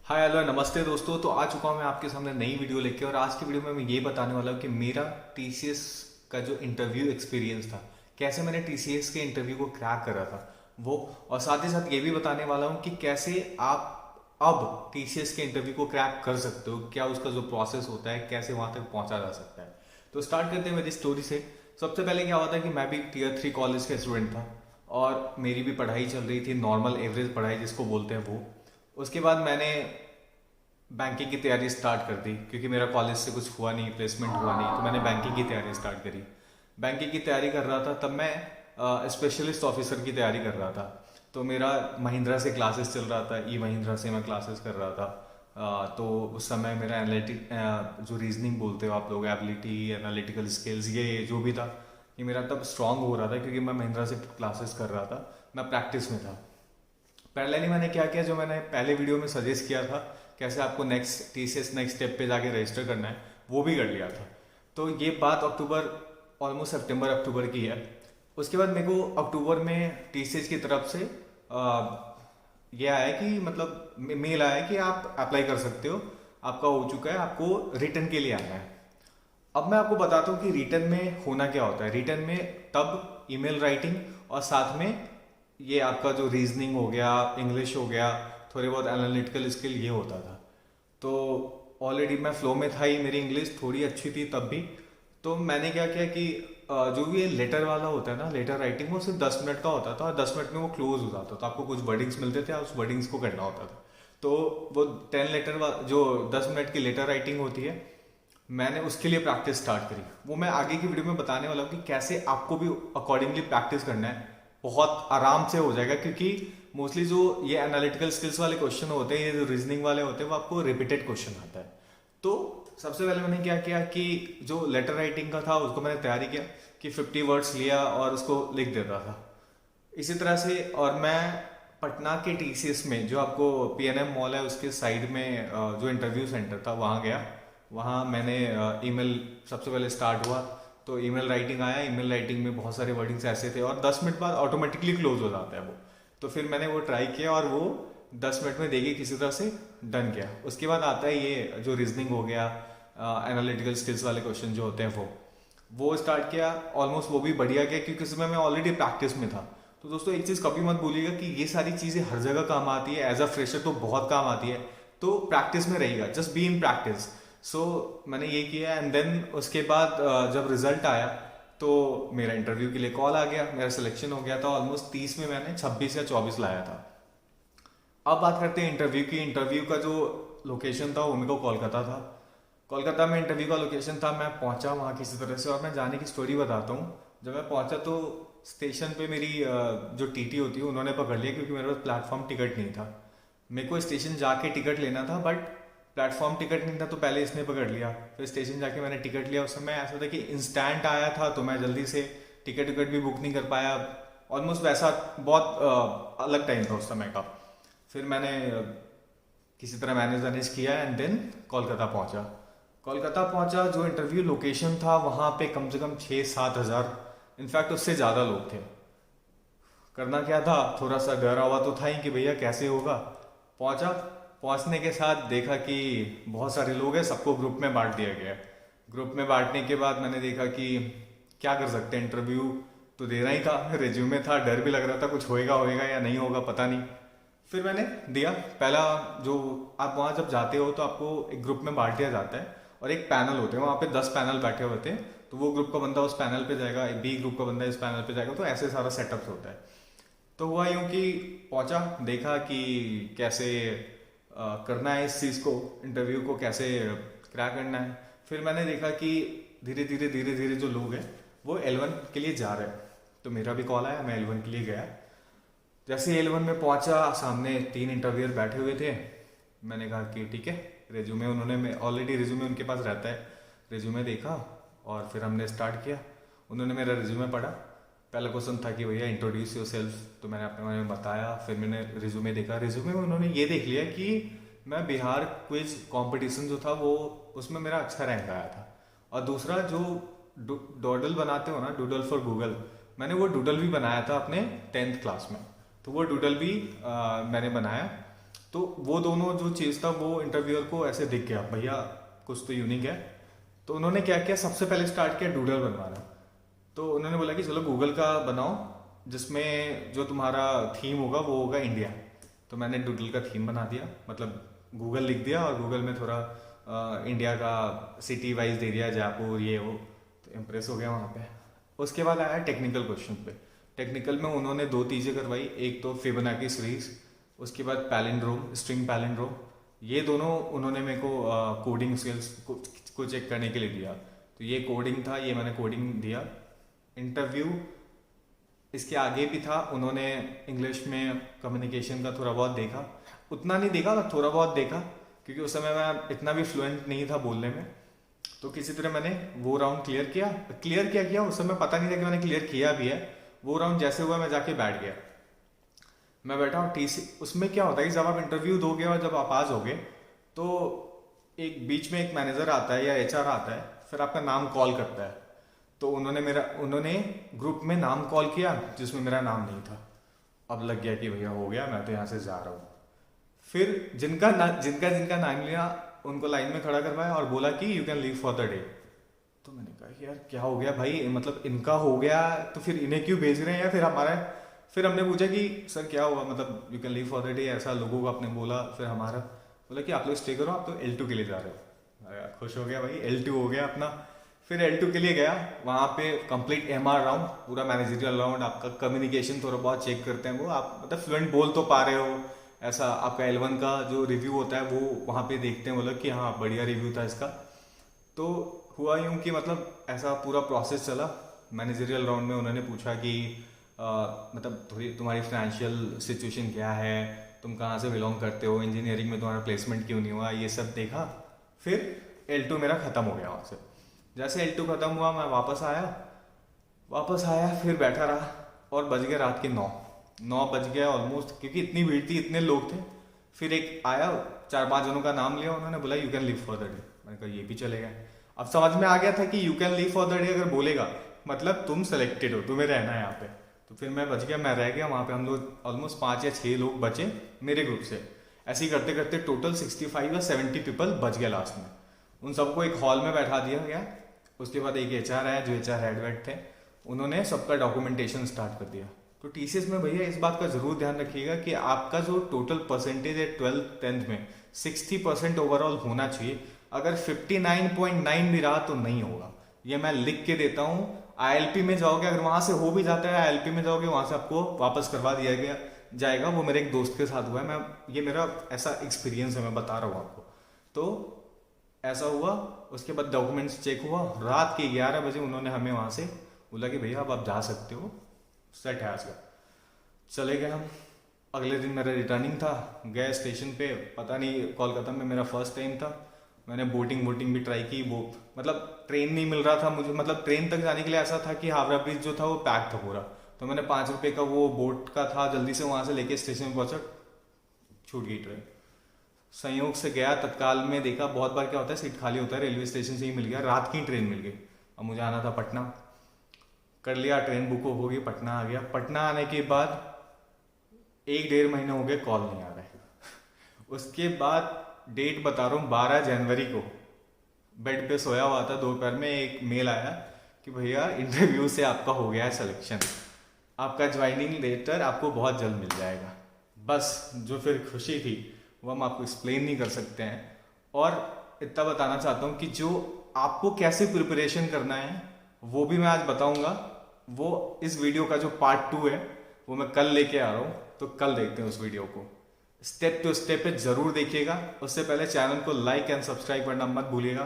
Hi hello नमस्ते दोस्तों। तो आ चुका हूँ मैं आपके सामने नई वीडियो लेके, और आज की वीडियो में मैं ये बताने वाला हूँ कि मेरा टीसीएस का जो इंटरव्यू एक्सपीरियंस था, कैसे मैंने टीसीएस के इंटरव्यू को क्रैक करा था वो। और साथ ही साथ ये भी बताने वाला हूँ कि कैसे आप अब टीसीएस के इंटरव्यू को क्रैक कर सकते हो, क्या उसका जो प्रोसेस होता है, कैसे वहां तक पहुंचा जा सकता है। तो स्टार्ट करते हैं मेरी स्टोरी से। सबसे पहले क्या हुआ था कि मैं भी टीयर 3 कॉलेज का स्टूडेंट था, और मेरी भी पढ़ाई चल रही थी, नॉर्मल एवरेज पढ़ाई जिसको बोलते हैं वो। उसके बाद मैंने बैंकिंग की तैयारी स्टार्ट कर दी, क्योंकि मेरा कॉलेज से कुछ हुआ नहीं, प्लेसमेंट हुआ नहीं, तो मैंने बैंकिंग की तैयारी स्टार्ट करी। बैंकिंग की तैयारी कर रहा था तब मैं स्पेशलिस्ट ऑफिसर की तैयारी कर रहा था। तो मेरा महिंद्रा से क्लासेस चल रहा था, ई महिंद्रा से मैं क्लासेस कर रहा था। तो उस समय मेरा एनालिटिक जो रीजनिंग बोलते हो आप लोग, एबिलिटी, एनालिटिकल स्किल्स, ये जो भी था, ये मेरा तब स्ट्रांग हो रहा था, क्योंकि मैं महिंद्रा से क्लासेस कर रहा था, मैं प्रैक्टिस में था। पैरेलली मैंने क्या किया, जो मैंने पहले वीडियो में सजेस्ट किया था, कैसे आपको नेक्स्ट टीसीएस नेक्स्ट स्टेप पे जाके रजिस्टर करना है, वो भी कर लिया था। तो ये बात अक्टूबर, ऑलमोस्ट सितंबर अक्टूबर की है। उसके बाद मेरे को अक्टूबर में टीसीएस की तरफ से ये आया कि मतलब मेल आया कि आप अप्लाई कर सकते हो, आपका हो चुका है, आपको रिटर्न के लिए आना है। अब मैं आपको बताता हूँ कि रिटर्न में होना क्या होता है। रिटर्न में तब ईमेल राइटिंग, और साथ में ये आपका जो रीजनिंग हो गया, इंग्लिश हो गया, थोड़ी बहुत एनालिटिकल स्किल, ये होता था। तो ऑलरेडी मैं फ्लो में था ही, मेरी इंग्लिश थोड़ी अच्छी थी तब भी। तो मैंने क्या किया कि जो भी ये लेटर वाला होता है ना, लेटर राइटिंग, वो सिर्फ 10 मिनट का होता था, और 10 मिनट में वो क्लोज हो जाता था। आपको कुछ वर्डिंग्स मिलते थे, उस वर्डिंग्स को करना होता था। तो वो 10 लेटर जो 10 मिनट की लेटर राइटिंग होती है, मैंने उसके लिए प्रैक्टिस स्टार्ट करी। वो मैं आगे की वीडियो में बताने वाला हूँ कि कैसे आपको भी अकॉर्डिंगली प्रैक्टिस करना है। बहुत आराम से हो जाएगा, क्योंकि मोस्टली जो ये एनालिटिकल स्किल्स वाले क्वेश्चन होते हैं, ये जो रीजनिंग वाले होते हैं, वो आपको रिपीटेड क्वेश्चन आता है। तो सबसे पहले मैंने क्या किया कि जो लेटर राइटिंग का था उसको मैंने तैयारी किया कि 50 वर्ड्स लिया और उसको लिख देता था इसी तरह से। और मैं पटना के टीसीएस में, जो आपको पीएनएम मॉल है उसके साइड में जो इंटरव्यू सेंटर था, वहाँ गया। वहाँ मैंने ईमेल सबसे पहले स्टार्ट हुआ। तो ईमेल राइटिंग आया, ईमेल राइटिंग में बहुत सारे वर्डिंग्स ऐसे थे, और 10 मिनट बाद ऑटोमेटिकली क्लोज हो जाता है वो। तो फिर मैंने वो ट्राई किया, और वो 10 मिनट में देखिए किसी तरह से डन किया। उसके बाद आता है ये जो रीजनिंग हो गया, एनालिटिकल स्किल्स वाले क्वेश्चन जो होते हैं, वो स्टार्ट किया। ऑलमोस्ट वो भी बढ़िया गया, क्योंकि उसमें मैं ऑलरेडी प्रैक्टिस में था। तो दोस्तों एक चीज़ कभी मत भूलिएगा कि ये सारी चीज़ें हर जगह काम आती है, एज अ फ्रेशर तो बहुत काम आती है। तो प्रैक्टिस में रहेगा, जस्ट बी इन प्रैक्टिस। सो मैंने ये किया, एंड देन उसके बाद जब रिजल्ट आया, तो मेरा इंटरव्यू के लिए कॉल आ गया, मेरा सिलेक्शन हो गया था। ऑलमोस्ट 30 में मैंने 26 या 24 लाया था। अब बात करते हैं इंटरव्यू की। इंटरव्यू का जो लोकेशन था वो मेरे को कोलकाता था। कोलकाता में इंटरव्यू का लोकेशन था। मैं पहुंचा वहाँ किसी तरह से, और मैं जाने की स्टोरी बताता हूँ। जब मैं पहुंचा तो स्टेशन पे मेरी जो टीटी होती है उन्होंने पकड़ लिया, क्योंकि मेरे पास प्लेटफॉर्म टिकट नहीं था। मेरे को स्टेशन जाके टिकट लेना था, बट प्लेटफॉर्म टिकट नहीं था, तो पहले इसने पकड़ लिया। फिर स्टेशन जाके मैंने टिकट लिया। उस समय ऐसा था कि इंस्टेंट आया था, तो मैं जल्दी से टिकट विकट भी बुक नहीं कर पाया। ऑलमोस्ट वैसा बहुत अलग टाइम था उस समय का। फिर मैंने किसी तरह मैनेज वैनेज किया, एंड देन कोलकाता पहुंचा। कोलकाता पहुंचा, जो इंटरव्यू लोकेशन था वहां पे कम से कम 6-7 हज़ार, इनफैक्ट उससे ज़्यादा लोग थे। करना क्या था, थोड़ा सा डरा हुआ तो था ही कि भैया कैसे होगा। पहुंचा, पहुंचने के साथ देखा कि बहुत सारे लोग हैं, सबको ग्रुप में बांट दिया गया। ग्रुप में बांटने के बाद मैंने देखा कि क्या कर सकते हैं, इंटरव्यू तो देना ही था, रिज्यूमे था, डर भी लग रहा था कुछ होएगा होएगा या नहीं होगा, पता नहीं। फिर मैंने दिया। पहला जो आप वहाँ जब जाते हो तो आपको एक ग्रुप में बांट दिया जाता है, और एक पैनल होते हैं वहाँ पे, 10 पैनल बैठे होते हैं। तो वो ग्रुप का बंदा उस पैनल पे जाएगा, बी ग्रुप का बंदा इस पैनल पे जाएगा, तो ऐसे सारा सेटअप होता है। तो हुआ यूँ कि पहुंचा, देखा कि कैसे करना है इस चीज़ को, इंटरव्यू को कैसे क्रैक करना है। फिर मैंने देखा कि धीरे धीरे जो लोग हैं वो L1 के लिए जा रहे हैं। तो मेरा भी कॉल आया, मैं L1 के लिए गया। जैसे L1 में पहुंचा, सामने 3 इंटरव्यूअर बैठे हुए थे। मैंने कहा कि ठीक है, रिज्यूमे उन्होंने, ऑलरेडी रिज्यूमे उनके पास रहता है। रिज्यूमे देखा, और फिर हमने स्टार्ट किया। उन्होंने मेरा रिज्यूमे पढ़ा। पहला क्वेश्चन था कि भैया इंट्रोड्यूस योर सेल्फ, तो मैंने अपने बारे में बताया। फिर मैंने रिज्यूमे देखा। रिज्यूमे में उन्होंने ये देख लिया कि मैं बिहार क्विज कंपटीशन जो था वो, उसमें मेरा अच्छा रैंक आया था। और दूसरा जो डोडल बनाते हो ना, डूडल फॉर गूगल, मैंने वो डूडल भी बनाया था अपने 10th क्लास में। तो वो डूडल भी मैंने बनाया। तो वो दोनों जो चीज़ था वो इंटरव्यूअर को ऐसे दिख गया, भैया कुछ तो यूनिक है। तो उन्होंने क्या किया, सबसे पहले स्टार्ट किया डूडल बनवाना। तो उन्होंने बोला कि चलो गूगल का बनाओ, जिसमें जो तुम्हारा थीम होगा वो होगा इंडिया। तो मैंने डूडल का थीम बना दिया, मतलब गूगल लिख दिया और गूगल में थोड़ा इंडिया का सिटी वाइज दे दिया, जयपुर ये वो। तो इम्प्रेस हो गया वहाँ पे। उसके बाद आया टेक्निकल क्वेश्चन पे। टेक्निकल में उन्होंने दो चीज़ें करवाई, एक तो फिबोनाची सीरीज, उसके बाद पैलिंड्रोम, स्ट्रिंग पैलिंड्रोम। ये दोनों उन्होंने मेरे को कोडिंग स्किल्स को चेक करने के लिए दिया। तो ये कोडिंग था, ये मैंने कोडिंग दिया। इंटरव्यू इसके आगे भी था, उन्होंने इंग्लिश में कम्युनिकेशन का थोड़ा बहुत देखा, उतना नहीं देखा पर थोड़ा बहुत देखा, क्योंकि उस समय मैं इतना भी फ्लुएंट नहीं था बोलने में। तो किसी तरह मैंने वो राउंड क्लियर क्या किया, उस समय पता नहीं था कि मैंने क्लियर किया भी है। वो राउंड जैसे हुआ मैं जाके बैठ गया। मैं बैठा हूँ टीसी। उसमें क्या होता है कि जब आप इंटरव्यू दोगे और जब आप पास होगे तो एक बीच में एक मैनेजर आता है या एचआर आता है, फिर आपका नाम कॉल करता है। तो उन्होंने ग्रुप में नाम कॉल किया जिसमें मेरा नाम नहीं था। अब लग गया कि भैया हो गया, मैं तो यहाँ से जा रहा हूँ। फिर जिनका नाम लिया उनको लाइन में खड़ा करवाया और बोला कि you can leave for the day. तो मैंने कहा कि यार क्या हो गया भाई, मतलब इनका हो गया तो फिर इन्हें क्यों भेज रहे हैं, या फिर हमारा। फिर हमने पूछा कि सर क्या हुआ, मतलब you can leave for the day ऐसा लोगों को आपने बोला। फिर हमारा बोला कि आप लोग स्टे करो, आप तो L2 के लिए जा रहे हो। अरे यार खुश हो गया भाई, L2 हो गया अपना। फिर L2 के लिए गया, वहाँ पे कंप्लीट MR राउंड, पूरा मैनेजरियल राउंड। आपका कम्युनिकेशन थोड़ा बहुत चेक करते हैं वो, आप मतलब फ्लुएंट बोल तो पा रहे हो ऐसा। आपका L1 का जो रिव्यू होता है वो वहाँ पे देखते हैं वो लोग कि हाँ बढ़िया रिव्यू था इसका। तो हुआ यूँ कि मतलब ऐसा पूरा प्रोसेस चला। मैनेजरियल राउंड में उन्होंने पूछा कि मतलब थोड़ी तुम्हारी फाइनेंशियल सिचुएशन क्या है, तुम कहाँ से बिलोंग करते हो, इंजीनियरिंग में तुम्हारा प्लेसमेंट क्यों नहीं हुआ, ये सब देखा। फिर L2 मेरा ख़त्म हो गया वहाँ से। जैसे L2 ख़त्म हुआ मैं वापस आया फिर बैठा रहा और बज गया रात के 9 बज गया ऑलमोस्ट, क्योंकि इतनी भीड़ थी, इतने लोग थे। फिर एक आया, 4-5 जनों का नाम लिया, उन्होंने बोला you can leave for the day. मैंने कहा ये भी चलेगा। अब समझ में आ गया था कि you can leave for the day अगर बोलेगा मतलब तुम सेलेक्टेड हो, तुम्हें रहना है यहाँ पे। तो फिर मैं बच गया, मैं रह गया वहाँ पे। हम लोग ऑलमोस्ट 5 या 6 लोग बचे मेरे ग्रुप से। ऐसे ही करते करते टोटल 65 या 70 पीपल बच गया लास्ट में। उन सबको एक हॉल में बैठा दिया गया। उसके बाद एक एचआर आया, जो एचआर हेड वेड थे, उन्होंने सबका डॉक्यूमेंटेशन स्टार्ट कर दिया। तो टीसीएस में भैया इस बात का जरूर ध्यान रखिएगा कि आपका जो टोटल परसेंटेज है 12th 10th में 60% ओवरऑल होना चाहिए। अगर 59.9 भी रहा तो नहीं होगा, ये मैं लिख के देता हूँ। आईएलपी में जाओगे, अगर वहां से हो भी जाता है आईएलपी में जाओगे, वहां से आपको वापस करवा दिया गया जाएगा। वो मेरे एक दोस्त के साथ हुआ है, ये मेरा ऐसा एक्सपीरियंस है, मैं बता रहा हूँ आपको। तो ऐसा हुआ। उसके बाद डॉक्यूमेंट्स चेक हुआ, रात के 11 बजे उन्होंने हमें वहां से बोला कि भैया अब आप जा सकते हो, सेट है आज का। चले गए हम। अगले दिन मेरा रिटर्निंग था, गए स्टेशन पे। पता नहीं, कोलकाता में मेरा फर्स्ट टाइम था। मैंने बोटिंग भी ट्राई की, वो मतलब ट्रेन नहीं मिल रहा था मुझे। मतलब ट्रेन तक जाने के लिए ऐसा था कि हावड़ा ब्रिज जो था वो पैक था पूरा। तो मैंने 5 रुपये का वो बोट का था, जल्दी से वहाँ से लेके स्टेशन में पहुँचा, छूट गई ट्रेन। संयोग से गया तत्काल में, देखा बहुत बार क्या होता है सीट खाली होता है, रेलवे स्टेशन से ही मिल गया, रात की ट्रेन मिल गई। अब मुझे आना था पटना, कर लिया, ट्रेन बुक हो गई, पटना आ गया। पटना आने के बाद 1-1.5 महीने हो गए, कॉल नहीं आ रहा है। उसके बाद डेट बता रहा हूँ, 12 जनवरी को बेड पे सोया हुआ था, दोपहर में एक मेल आया कि भैया इंटरव्यू से आपका हो गया है सिलेक्शन, आपका ज्वाइनिंग लेटर आपको बहुत जल्द मिल जाएगा। बस जो फिर खुशी थी वो हम आपको एक्सप्लेन नहीं कर सकते हैं। और इतना बताना चाहता हूँ कि जो आपको कैसे प्रिपरेशन करना है वो भी मैं आज बताऊंगा। वो इस वीडियो का जो पार्ट 2 है वो मैं कल लेके आ रहा हूँ, तो कल देखते हैं उस वीडियो को। स्टेप टू स्टेप पे जरूर देखिएगा। उससे पहले चैनल को लाइक एंड सब्सक्राइब करना मत भूलिएगा।